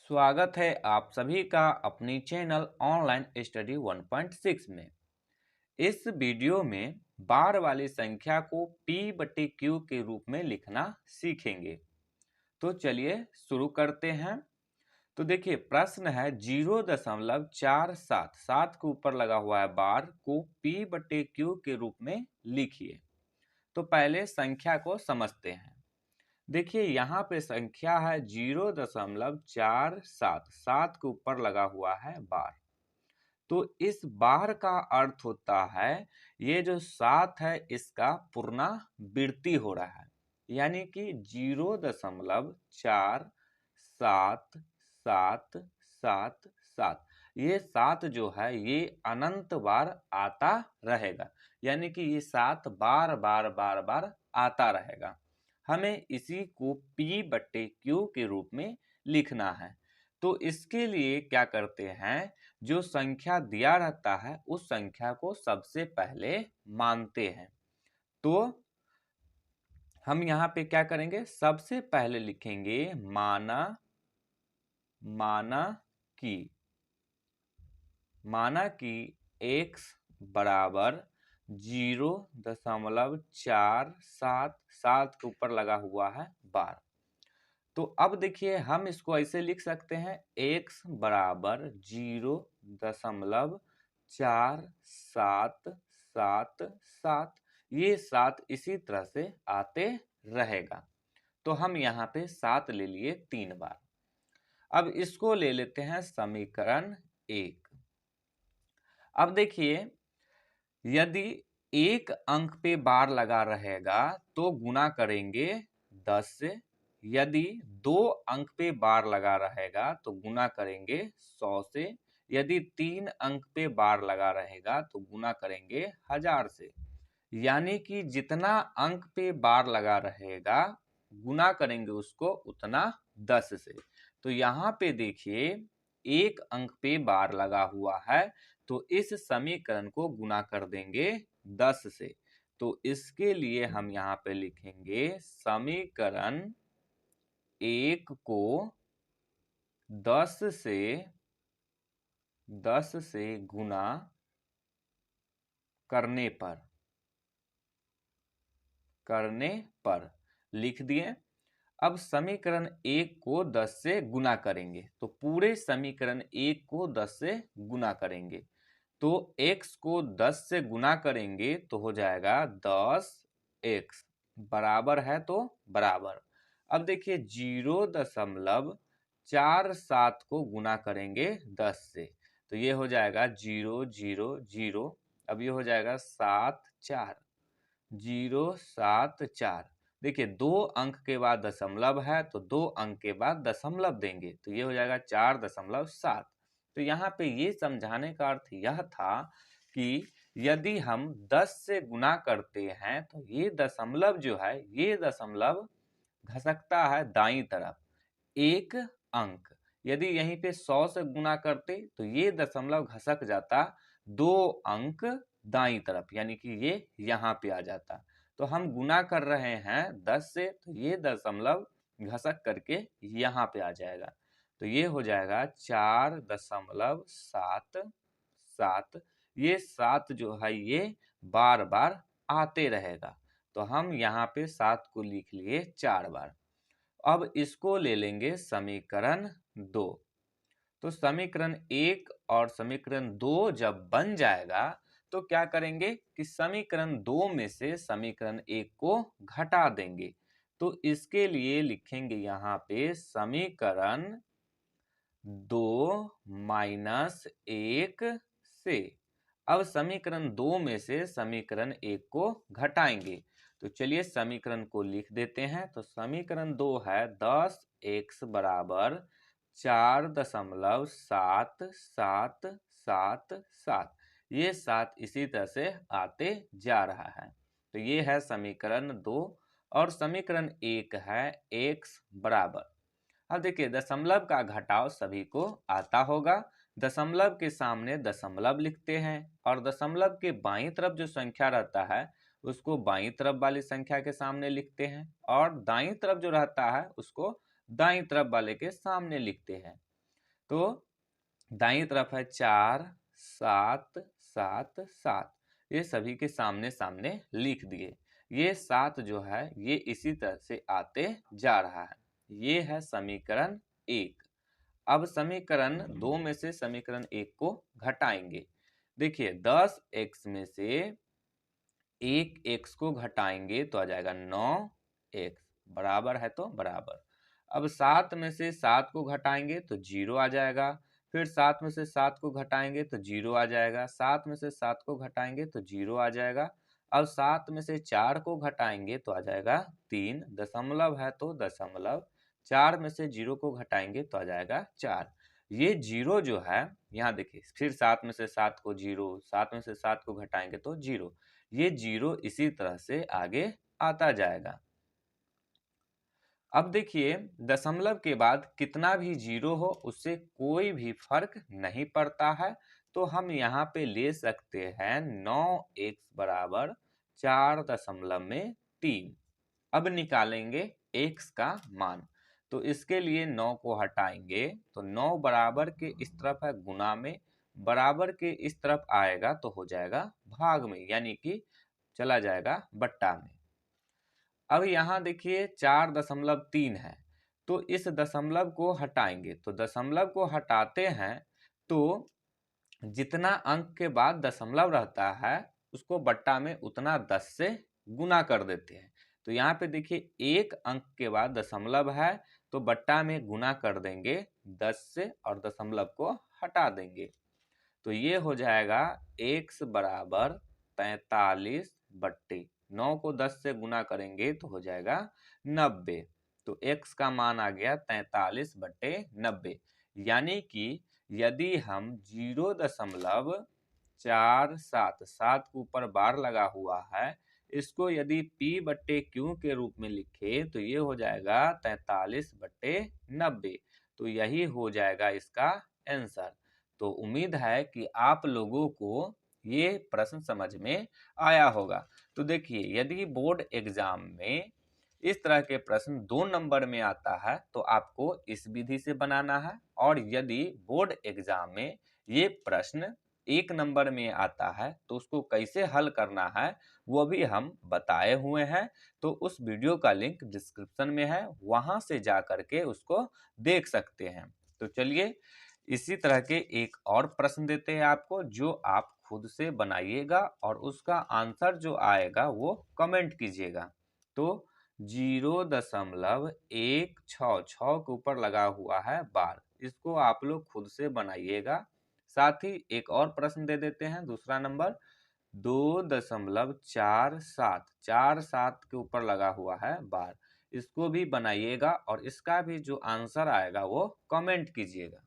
स्वागत है आप सभी का अपनी चैनल ऑनलाइन स्टडी 1.6 में। इस वीडियो में बार वाली संख्या को p/q के रूप में लिखना सीखेंगे। तो चलिए शुरू करते हैं। तो देखिए प्रश्न है 0.47 7 के ऊपर लगा हुआ है बार को p/q के रूप में लिखिए। तो पहले संख्या को समझते हैं। देखिए यहाँ पे संख्या है 0.47 7 के ऊपर लगा हुआ है बार। तो इस बार का अर्थ होता है ये जो 7 है इसका पुनरावृत्ति हो रहा है, यानी कि 0.477777 ये 7 जो है ये अनंत बार आता रहेगा, यानी कि ये 7 बार बार बार बार आता रहेगा। हमें इसी को p/q के रूप में लिखना है। तो इसके लिए क्या करते हैं, जो संख्या दिया रहता है उस संख्या को सबसे पहले मानते हैं। तो हम यहाँ पे क्या करेंगे, सबसे पहले लिखेंगे माना कि x बराबर 0.477 के ऊपर लगा हुआ है बार। तो अब देखिए हम इसको ऐसे लिख सकते हैं x बराबर 0.4777, ये 7 इसी तरह से आते रहेगा। तो हम यहाँ पे 7 ले लिए 3 बार। अब इसको ले लेते हैं समीकरण 1। अब देखिए यदि एक अंक पे बार लगा रहेगा तो गुना करेंगे 10 से, यदि 2 अंक पे बार लगा रहेगा तो गुना करेंगे 100 से, यदि 3 अंक पे बार लगा रहेगा तो गुना करेंगे 1000 से। यानी कि जितना अंक पे बार लगा रहेगा गुना करेंगे उसको उतना 10 से। तो यहाँ पे देखिए एक अंक पे बार लगा हुआ है तो इस समीकरण को गुना कर देंगे 10 से। तो इसके लिए हम यहाँ पे लिखेंगे समीकरण 1 को 10 से गुना करने पर लिख दिए। अब समीकरण 1 को 10 से गुना करेंगे तो पूरे समीकरण 1 को 10 से गुना करेंगे। तो x को 10 से गुना करेंगे तो हो जाएगा 10x बराबर है तो बराबर। अब देखिए 0.47 को गुना करेंगे 10 से तो ये हो जाएगा 0 0 0। अब ये हो जाएगा 7 4 0 7 4। देखिए 2 अंक के बाद दशमलव है तो 2 अंक के बाद दशमलव देंगे तो ये हो जाएगा 4.7। तो यहाँ पे ये समझाने का अर्थ यह था कि यदि हम 10 से गुना करते हैं तो ये दशमलव जो है ये दशमलव घसकता है दाईं तरफ एक अंक। यदि यहीं पे 100 से गुना करते तो ये दशमलव घसक जाता 2 अंक दाईं तरफ, यानी कि ये यहाँ पे आ जाता। तो हम गुना कर रहे हैं 10 से तो ये दशमलव घसक करके यहाँ पे आ जाएगा। तो ये हो जाएगा 4.77। ये 7 जो है ये बार बार आते रहेगा। तो हम यहाँ पे 7 को लिख लिए 4 बार। अब इसको ले लेंगे समीकरण 2। तो समीकरण 1 और समीकरण 2 जब बन जाएगा तो क्या करेंगे कि समीकरण 2 में से समीकरण 1 को घटा देंगे। तो इसके लिए लिखेंगे यहाँ पे समीकरण 2 माइनस 1 से। अब समीकरण 2 में से समीकरण 1 को घटाएंगे तो चलिए समीकरण को लिख देते हैं। तो समीकरण 2 है 10x बराबर 4.7777। ये 7 इसी तरह से आते जा रहा है। तो ये है समीकरण 2 और समीकरण 1 है x बराबर। अब देखिए दशमलव का घटाव सभी को आता होगा। दशमलव के सामने दशमलव लिखते हैं और दशमलव के बाईं तरफ जो संख्या रहता है उसको बाईं तरफ वाली संख्या के सामने लिखते हैं और दाईं तरफ जो रहता है उसको दाईं तरफ वाले के सामने लिखते हैं। तो दाईं तरफ है 4 7 7 7, ये सभी के सामने सामने लिख दिए। ये 7 जो है ये इसी तरह से आते जा रहा है। ये है समीकरण 1। अब समीकरण 2 में से समीकरण 1 को घटाएंगे। देखिए 10x में से 1x को घटाएंगे तो आ जाएगा 9x, बराबर है तो बराबर। अब 7 में से 7 को घटाएंगे तो 0 आ जाएगा। फिर 7 में से 7 को घटाएंगे तो 0 आ जाएगा। 7 में से 7 को घटाएंगे तो 0 आ जाएगा। अब 7 में से 4 को घटाएंगे तो आ जाएगा 3, दशमलव है तो दशमलव। 4 में से 0 को घटाएंगे तो आ जाएगा 4। ये 0 जो है यहाँ देखिए, फिर 7 में से 7 को 0, 7 में से 7 को घटाएंगे तो 0। ये 0 इसी तरह से आगे आता जाएगा। अब देखिए दशमलव के बाद कितना भी 0 हो उससे कोई भी फर्क नहीं पड़ता है। तो हम यहाँ पे ले सकते हैं 9x बराबर 4.3। अब निकालेंगे x का मान। तो इसके लिए 9 को हटाएंगे तो 9 बराबर के इस तरफ है गुना में, बराबर के इस तरफ आएगा तो हो जाएगा भाग में, यानी कि चला जाएगा बट्टा में। अब यहाँ देखिए 4.3 है, तो इस दशमलव को हटाएंगे। तो दशमलव को हटाते हैं तो जितना अंक के बाद दशमलव रहता है उसको बट्टा में उतना 10 से गुना कर देते हैं। तो यहाँ पे देखिए एक अंक के बाद दशमलव है तो बट्टा में गुना कर देंगे 10 से और दशमलव को हटा देंगे। तो ये हो जाएगा x बराबर 43 बट्टे 9 को 10 से गुना करेंगे तो हो जाएगा 90। तो x का मान आ गया 43 बट्टे 90। यानी कि यदि हम 0.47, 7 के ऊपर बार लगा हुआ है, इसको यदि p बट्टे q के रूप में लिखे तो ये हो जाएगा 43 बट्टे 90। तो यही हो जाएगा इसका आंसर। तो उम्मीद है कि आप लोगों को ये प्रश्न समझ में आया होगा। तो देखिए यदि बोर्ड एग्जाम में इस तरह के प्रश्न 2 नंबर में आता है तो आपको इस विधि से बनाना है, और यदि बोर्ड एग्जाम में ये प्रश्न 1 नंबर में आता है तो उसको कैसे हल करना है वो भी हम बताए हुए हैं। तो उस वीडियो का लिंक डिस्क्रिप्शन में है, वहां से जा करके उसको देख सकते हैं। तो चलिए इसी तरह के एक और प्रश्न देते हैं आपको, जो आप खुद से बनाइएगा और उसका आंसर जो आएगा वो कमेंट कीजिएगा। तो 0.166 के ऊपर लगा हुआ है बार, इसको आप लोग खुद से बनाइएगा। साथ ही एक और प्रश्न दे देते हैं, दूसरा नंबर 2.47 के ऊपर लगा हुआ है बार, इसको भी बनाइएगा और इसका भी जो आंसर आएगा वो कमेंट कीजिएगा।